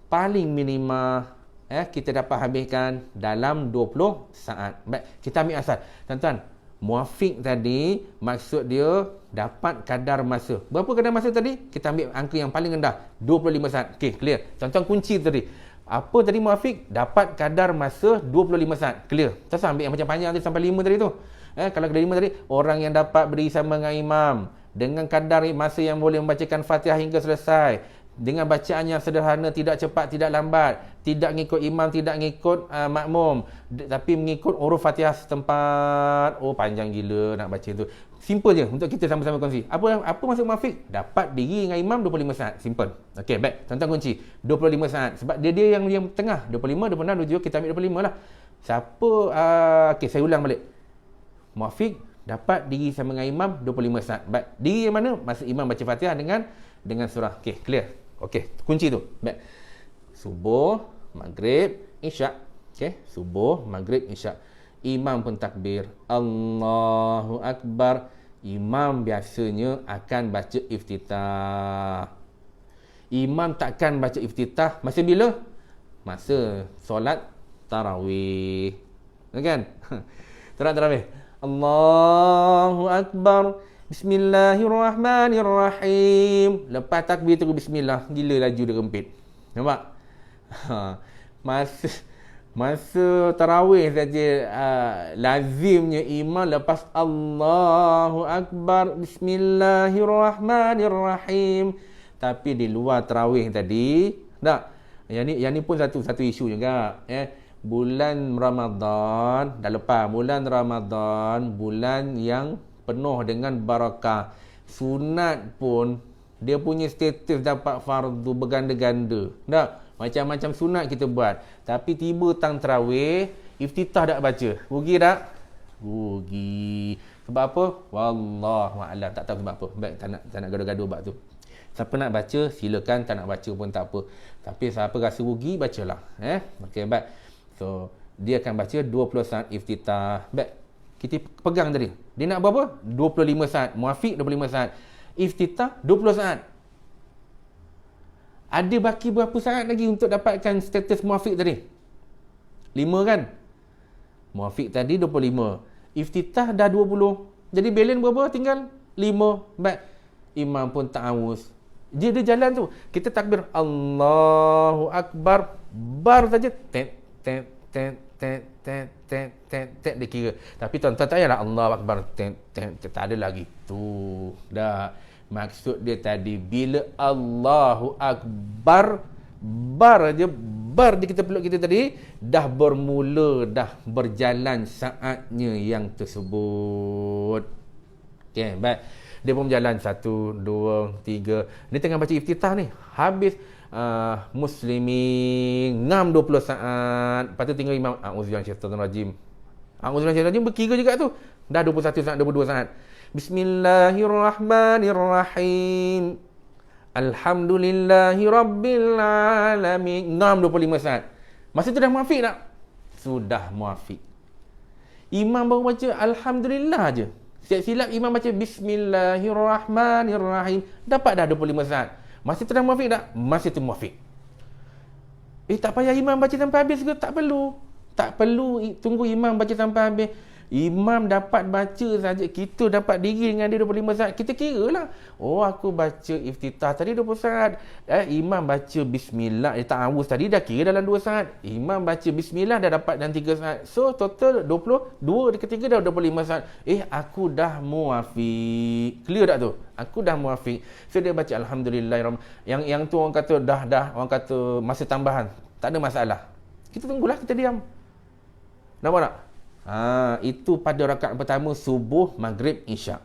paling minima kita dapat habiskan dalam 20 saat. Baik, kita ambil asal. Tuan-tuan, muafiq tadi maksud dia dapat kadar masa. Berapa kadar masa tadi? Kita ambil angka yang paling rendah, 25 saat. Okey, clear. Tuan-tuan kunci tadi. Apa tadi muafiq? Dapat kadar masa 25 saat. Clear. Tuan-tuan ambil yang macam panjang tadi sampai 5 tadi tu. Kalau ke 5 tadi, orang yang dapat berdiri sama dengan imam dengan kadar masa yang boleh membacakan Fatihah hingga selesai, dengan bacaan yang sederhana, tidak cepat, tidak lambat, tidak ngikut imam, tidak ngikut makmum, tapi mengikut huruf Fatihah setempat. Oh, panjang gila nak baca tu. Simple je untuk kita sama-sama kongsi. Apa maksud muafiq? Dapat diri dengan imam 25 saat. Simple. Okey, baik. Tuan-tuan kunci 25 saat. Sebab dia yang tengah, 25, 26, 27, kita ambil 25 lah. Siapa okey, saya ulang balik. Muafiq dapat diri sama dengan imam 25 saat. Baik. Diri yang mana? Masa imam baca Fatihah dengan surah. Okey, clear. Okey, kunci tu. Baik. Subuh, maghrib, isyak. Okey, subuh, maghrib, isyak. Imam pun takbir, Allahu akbar. Imam biasanya akan baca iftitah. Imam takkan baca iftitah masa bila? Masa solat tarawih. Kan? Solat tarawih. Allahu akbar. Bismillahirrahmanirrahim. Lepas takbir tu bismillah, gila laju dia rempit. Nampak? Masa tarawih saja lazimnya imam lepas Allahu akbar bismillahirrahmanirrahim. Tapi di luar tarawih tadi, tak. Yang ni pun satu isu juga. Bulan Ramadan dah lepas, bulan Ramadan bulan yang penuh dengan barakah. Sunat pun dia punya status dapat fardu berganda-ganda. Tak? Macam-macam sunat kita buat. Tapi tiba tang tarawih, iftitah tak baca. Rugi tak? Rugi. Sebab apa? Wallahu a'lam. Tak tahu sebab apa. Baik, tak nak gaduh-gaduh bab tu. Siapa nak baca, silakan. Tak nak baca pun tak apa. Tapi siapa rasa rugi, bacalah. Okey, baik. So, dia akan baca 20 saat iftitah. Baik. Kita pegang tadi. Dia nak berapa? 25 saat. Muafiq 25 saat. Iftitah 20 saat. Ada baki berapa saat lagi untuk dapatkan status muafiq tadi? 5 kan? Muafiq tadi 25. Iftitah dah 20. Jadi balance berapa? Tinggal 5. Baik. Imam pun ta'awuz. Dia jalan tu. Kita takbir. Allahu Akbar. Bar saja. Tet, tet, tet, tet, tet, tet, tet, tet. Dia kira. Tapi tuan-tuan tak payahlah Allahu Akbar. Tet, tet, tet. Tak ada lagi. Tu. Dah. Maksud dia tadi, bila Allahu Akbar, bar aja, bar di kita peluk kita tadi, dah bermula, dah berjalan saatnya yang tersebut. Okay, baik. Dia pun berjalan 1, 2, 3. Dia tengah baca iftitah ni. Habis muslimin, ngam 20 saat. Lepas tu tinggal imam, a'udzubillahi minasyaitonir rajim. A'udzubillahi minasyaitonir rajim berkira juga tu. Dah 21 saat, 22 saat. Bismillahirrahmanirrahim. Alhamdulillahi rabbil alamin. 25 saat. Masa tu dah muafiq tak? Sudah muafiq. Imam baru baca Alhamdulillah je. Silap imam baca Bismillahirrahmanirrahim. Dapat dah 25 saat. Masa tu dah muafiq tak? Masa tu muafiq. Tak payah imam baca sampai habis ke? Tak perlu. Tak perlu tunggu imam baca sampai habis. Imam dapat baca saja, kita dapat diri dengan dia 25 saat, kita kira lah. Oh, aku baca iftitah tadi 20 saat. Imam baca bismillah, ta'awuz tadi dah kira dalam 2 saat. Imam baca bismillah dah dapat dalam 3 saat. So, total 22, ketiga dah 25 saat. Aku dah muafiq. Clear tak tu? Aku dah muafiq. So, dia baca Alhamdulillah. Yang tu orang kata dah, orang kata masa tambahan. Tak ada masalah. Kita tunggulah, kita diam. Nampak tak? Itu pada rakaat pertama subuh, maghrib, isyak.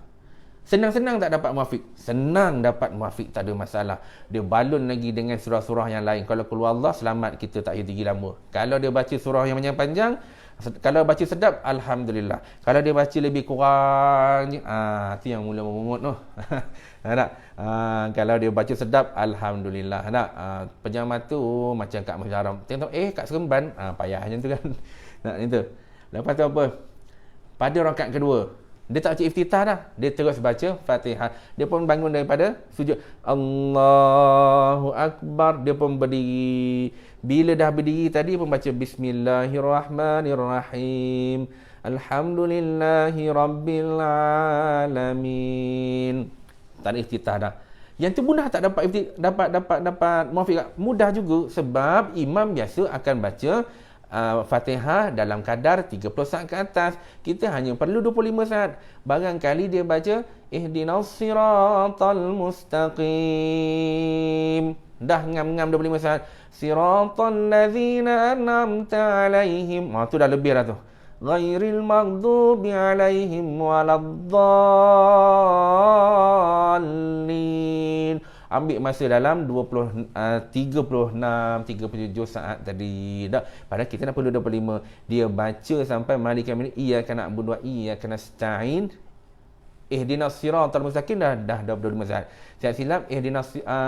Senang-senang tak dapat muafiq? Senang dapat muafiq, tak ada masalah. Dia balun lagi dengan surah-surah yang lain. Kalau keluar Allah, selamat, kita tak payah tinggi lama. Kalau dia baca surah yang panjang, kalau baca sedap, Alhamdulillah. Kalau dia baca lebih kurang, itu yang mula memumut tu. Tak? Kalau dia baca sedap, Alhamdulillah. Tak? Pejam mata, macam kat Masjid Haram. Tengok, kat Seremban, payah macam tu kan. Tak, itu. Lepas tu apa? Pada rakaat kedua, dia tak baca iftitah dah. Dia terus baca Fatihah. Dia pun bangun daripada sujud. Allahu Akbar. Dia pun berdiri. Bila dah berdiri tadi pun baca Bismillahirrahmanirrahim. Alhamdulillahi Rabbil Alamin. Tak ada iftitah dah. Yang tu mudah tak dapat muafiq? Mudah juga sebab imam biasa akan baca Fatihah dalam kadar 30 saat ke atas. Kita hanya perlu 25 saat. Barangkali dia baca Ihdinas siratal mustaqim, dah ngam-ngam 25 saat. Siratal ladzina an'amta alaihim, tu dah lebih dah tu. Ghairil maghdubi alaihim waladdallin. Ambil masa dalam 36, 37 saat tadi. Tak? Padahal kita nak perlu 25. Dia baca sampai malika min iyyaka na'budu wa iyyaka nasta'in. Ihdinas siratal mustaqim dah 25 saat. Siap silap iyyaka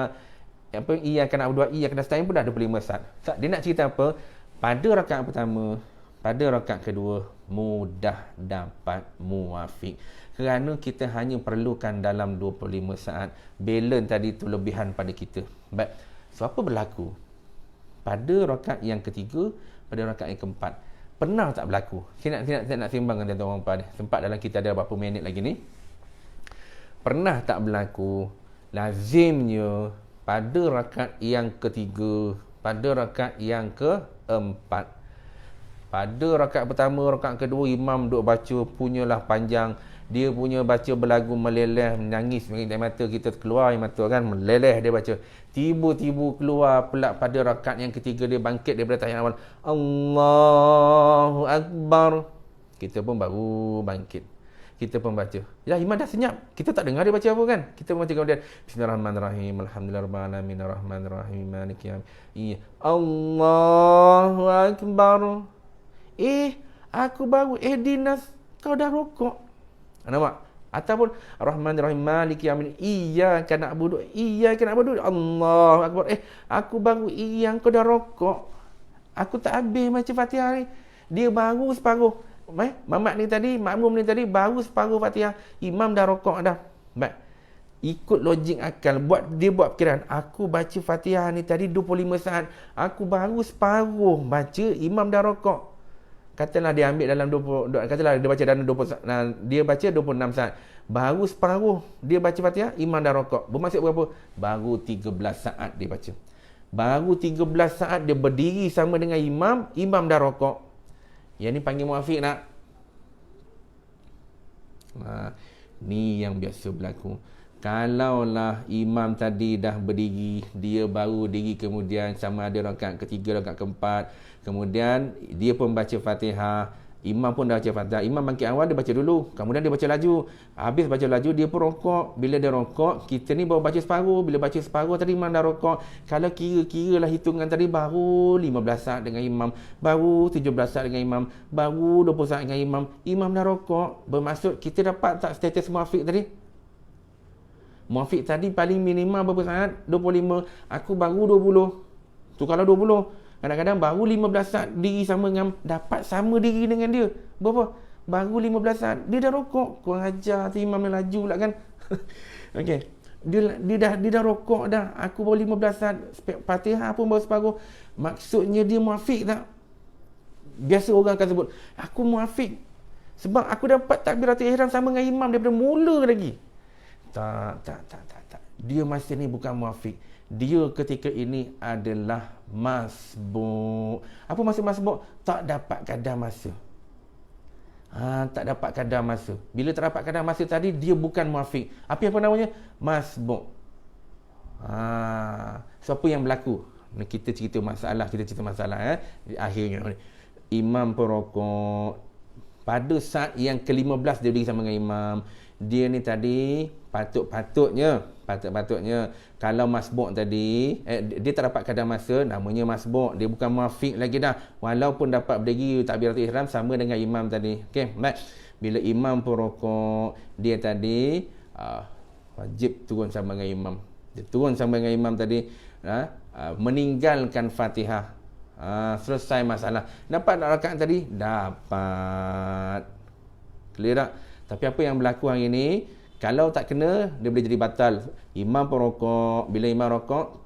na'budu wa iyyaka nasta'in pun dah 25 saat. Dia nak cerita apa? Pada rakaat pertama, pada rakaat kedua, mudah dapat muafiq. Kerana kita hanya perlukan dalam 25 saat. Balance tadi tu lebihan pada kita. Baik. So, apa berlaku? Pada rakaat yang ketiga, pada rakaat yang keempat. Pernah tak berlaku? Saya nak sembang dengan tuan-tuan puan. Sempat dalam kita ada berapa minit lagi ni. Pernah tak berlaku? Lazimnya pada rakaat yang ketiga, pada rakaat yang keempat. Pada rakaat pertama, rakaat kedua, imam duk baca punyalah panjang. Dia punya baca berlagu meleleh, menangis dari mata, kita keluar air mata kan, meleleh dia baca. Tiba-tiba keluar pelak pada rakaat yang ketiga, dia bangkit daripada tahiyat awal. Allahu Akbar. Kita pun baru bangkit. kita pun baca. Ya, imam dah senyap, kita tak dengar dia baca apa kan. Kita pun baca kemudian Bismillahirrahmanirrahim, Alhamdulillahirrahmanirrahim, Ar-Rahmanirrahim, Maliki yaumiddin. Allahu Akbar. Aku baru dinas, kau dah rokok. Nampak? Ataupun Ar-Rahmanirrahim, Maliki yaumiddin, Iyyaka na'budu, Allahu Akbar. Aku baru kau dah rokok. Aku tak habis baca Fatihah ni. Dia baru separuh. Mamat ni tadi, makmum ni tadi baru separuh Fatihah. Imam dah rokok dah. Baik. Ikut logik akal. Dia buat fikiran. Aku baca Fatihah ni tadi 25 saat. Aku baru separuh baca, imam dah rokok. Katalah dia ambil dalam 20, katalah dia baca dalam 20, dia baca 26 saat. Baru separuh dia baca Fatihah, imam dah rokok. Bermaksud berapa? Baru 13 saat dia baca. Baru 13 saat dia berdiri sama dengan imam, imam dah rokok. Yang ni panggil muafiq nak? Ni yang biasa berlaku. Kalaulah imam tadi dah berdiri, dia baru diri kemudian sama ada rakaat ketiga, rakaat keempat, kemudian dia pun baca Fatihah, imam pun dah baca Fatihah. Imam bangkit awal, dia baca dulu, kemudian dia baca laju. Habis baca laju, dia pun rokok. Bila dia rokok, kita ni baru baca separuh. Bila baca separuh tadi, imam dah rokok. Kalau kira-kira lah hitungan tadi, baru 15 saat dengan imam, baru 17 saat dengan imam, baru 20 saat dengan imam, imam dah rokok. Bermaksud kita dapat tak status muafiq tadi? Muafiq tadi paling minimal berapa saat? 25. Aku baru 20. Tu kalau 20. Kadang-kadang baru 15 saat diri sama dengan, dapat sama diri dengan dia. Berapa? Baru 15 saat. Dia dah rokok. Kurang ajar tu imam yang laju pula kan. Okey. Dia dah rokok dah. Aku baru 15 saat. Fatihah pun baru separuh. Maksudnya dia muafiq tak? Biasa orang akan sebut, aku muafiq sebab aku dapat takbiratul ihram sama dengan imam daripada mula lagi. Tak. Dia masa ni bukan muafiq. Dia ketika ini adalah masbuk. Apa maksud masbuk? Tak dapat kadar masa. Tak dapat kadar masa. Bila tak dapat kadar masa tadi, dia bukan muafiq. Apa namanya? Masbuk. So apa yang berlaku? Kita cerita masalah. Akhirnya imam perokok. Pada saat yang ke-15 dia berdiri sama dengan imam. Dia ni tadi patut-patutnya kalau masbuk tadi dia tak dapat kadar masa, namanya masbuk, dia bukan muafiq lagi dah, walaupun dapat berdiri takbiratul ihram sama dengan imam tadi. Okey, baik. Bila imam perokok, dia tadi wajib turun sama dengan imam. Dia turun sama dengan imam tadi, meninggalkan Fatihah. Selesai masalah. Dapat tak rakaat tadi? Dapat. Clear tak? Tapi apa yang berlaku hari ini, kalau tak kena, dia boleh jadi batal. Imam pun rokok. Bila imam rokok,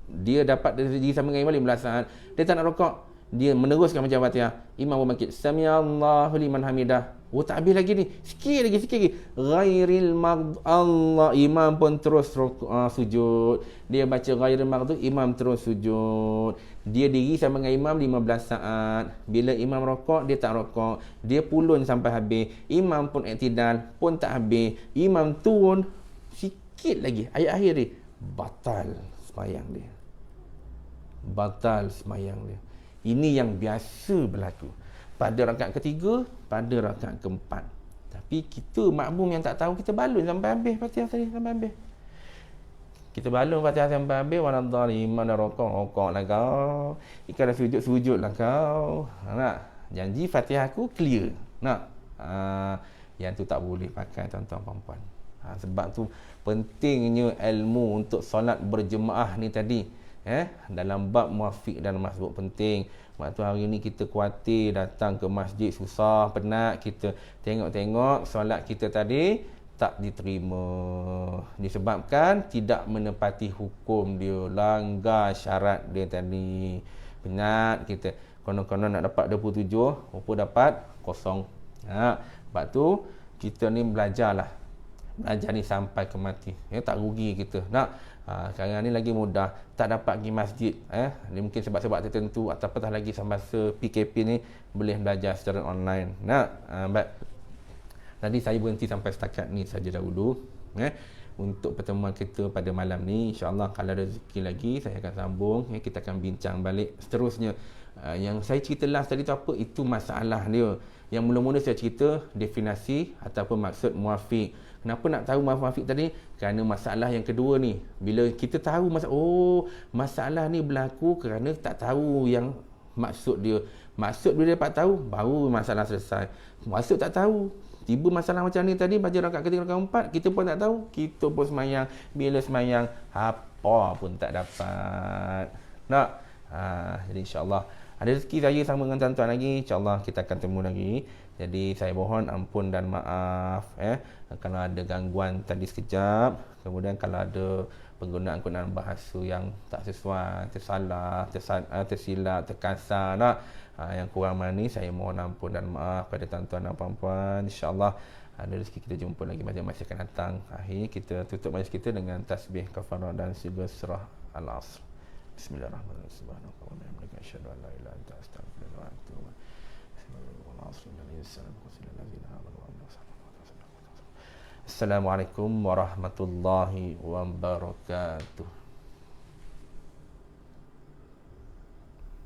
dia dapat diri sama dengan imam 15 saat. Dia tak nak rokok, dia meneruskan macam Fatihah. Imam pun bangkit, Samiallahu liman hamidah. Tak habis lagi ni. Sikit lagi. Ghairil maghdub Allah. Imam pun terus sujud. Dia baca ghairil maghdub, imam terus sujud. Dia diri sama dengan imam 15 saat. Bila imam rokok, dia tak rokok. Dia pulun sampai habis. Imam pun iktidal, pun tak habis. Imam turun sikit lagi. Ayat akhir dia, batal sembahyang dia. Ini yang biasa berlaku pada rakaat ketiga, pada rakaat keempat. Tapi kita makmum yang tak tahu, kita balun sampai habis Fatihah tadi, sampai habis. Kita balun Fatihah sampai habis, waladhdallin, mana rokok lah kau. Ikan dah sujud lah kau. Nak janji Fatihah aku clear. Nak. Yang tu tak boleh pakai tuan-tuan puan-puan. Sebab tu pentingnya ilmu untuk solat berjemaah ni tadi. Dalam bab muafiq dan masbuk penting. Waktu hari ni kita khawatir datang ke masjid susah, penat, kita tengok-tengok solat kita tadi tak diterima. Disebabkan tidak menepati hukum dia, langgar syarat dia tadi. Penat kita. Konon-konon nak dapat 27, rupa dapat kosong. Sebab tu kita ni belajar ni sampai ke mati. Tak rugi kita. Sekarang ni lagi mudah, tak dapat pergi masjid, ni mungkin sebab-sebab tertentu, atau apatah lagi semasa PKP ni boleh belajar secara online. Baik. Tadi saya berhenti sampai setakat ni saja dahulu. Untuk pertemuan kita pada malam ni, insya-Allah kalau ada rezeki lagi saya akan sambung, kita akan bincang balik seterusnya. Yang saya cerita last tadi tu apa? Itu masalah dia. Yang mula-mula saya cerita definisi ataupun maksud muafiq. Kenapa nak tahu muafiq tadi? Kerana masalah yang kedua ni, bila kita tahu masalah ni berlaku kerana tak tahu yang maksud dia. Maksud dia dapat tahu, baru masalah selesai. Maksud tak tahu, tiba masalah macam ni tadi, baca rakaat ketiga, rakaat empat, kita pun tak tahu, kita pun semayang, bila semayang, apa pun tak dapat. Nak? Jadi insyaAllah ada rezeki saya sama dengan tuan-tuan lagi, insyaAllah kita akan temu lagi. Jadi saya mohon ampun dan maaf kalau ada gangguan tadi sekejap. Kemudian kalau ada penggunaan bahasa yang tak sesuai, tersalah, tersilap, terkasar, yang kurang mana ni saya mohon ampun dan maaf pada tuan-tuan dan puan-puan. InsyaAllah ada rezeki kita jumpa lagi masa akan datang. Akhir kita tutup majlis kita dengan tasbih kafarah dan juga surah Al-Asr. Bismillahirrahmanirrahim. Subhanallah wa bihamdihi asyhadu an la ilaha illa anta astaghfiruka wa atubu ilaik. Assalamualaikum warahmatullahi wabarakatuh.